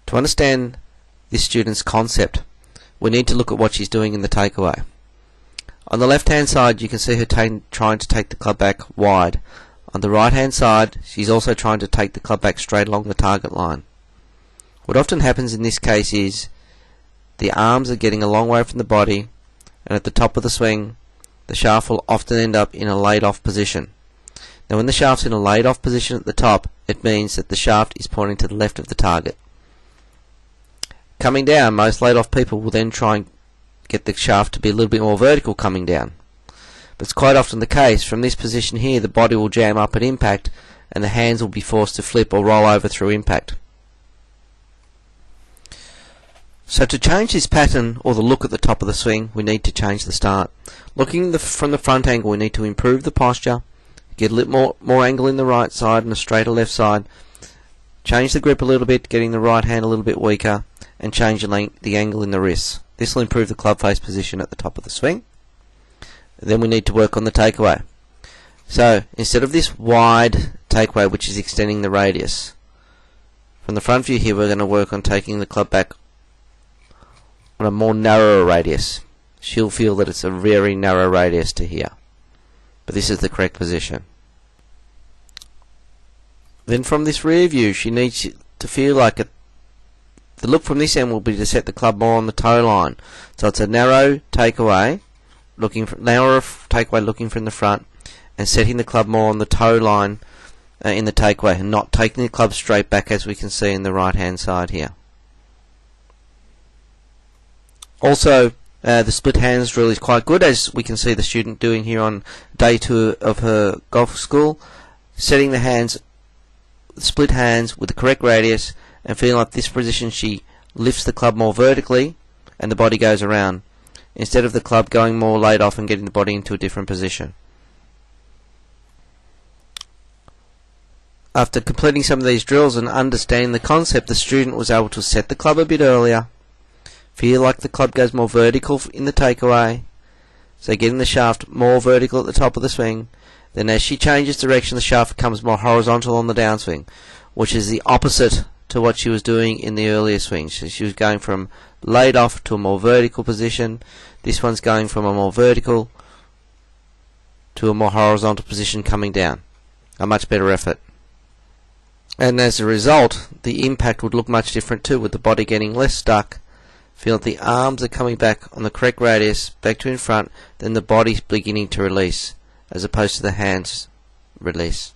To understand this student's concept, we need to look at what she's doing in the takeaway. On the left hand side you can see her trying to take the club back wide. On the right hand side she's also trying to take the club back straight along the target line. What often happens in this case is the arms are getting a long way from the body, and at the top of the swing the shaft will often end up in a laid off position. Now when the shaft's in a laid off position at the top, it means that the shaft is pointing to the left of the target. Coming down, most laid off people will then try and get the shaft to be a little bit more vertical coming down. But it's quite often the case, from this position here the body will jam up at impact and the hands will be forced to flip or roll over through impact. So to change this pattern or the look at the top of the swing, we need to change the start. Looking from the front angle, we need to improve the posture, get a little more angle in the right side and a straighter left side, change the grip a little bit, getting the right hand a little bit weaker, and change the angle in the wrists. This will improve the club face position at the top of the swing. Then we need to work on the takeaway. So instead of this wide takeaway which is extending the radius, from the front view here we're going to work on taking the club back on a more narrower radius. She'll feel that it's a very narrow radius to here, but this is the correct position. Then from this rear view she needs to feel like the look from this end will be to set the club more on the toe line. So it's a narrow takeaway, looking from the front, and setting the club more on the toe line in the takeaway, and not taking the club straight back as we can see in the right hand side here. Also, the split hands drill is quite good, as we can see the student doing here on day 2 of her golf school, setting the hands, split hands with the correct radius, and feeling like this position she lifts the club more vertically and the body goes around, instead of the club going more laid off and getting the body into a different position. After completing some of these drills and understanding the concept, the student was able to set the club a bit earlier, feel like the club goes more vertical in the takeaway, so getting the shaft more vertical at the top of the swing. Then as she changes direction, the shaft becomes more horizontal on the downswing, which is the opposite to what she was doing in the earlier swing. So she was going from laid off to a more vertical position. This one's going from a more vertical to a more horizontal position coming down. A much better effort. And as a result, the impact would look much different too, with the body getting less stuck. Feel that the arms are coming back on the correct radius, back to in front, then the body's beginning to release, as opposed to the hands release.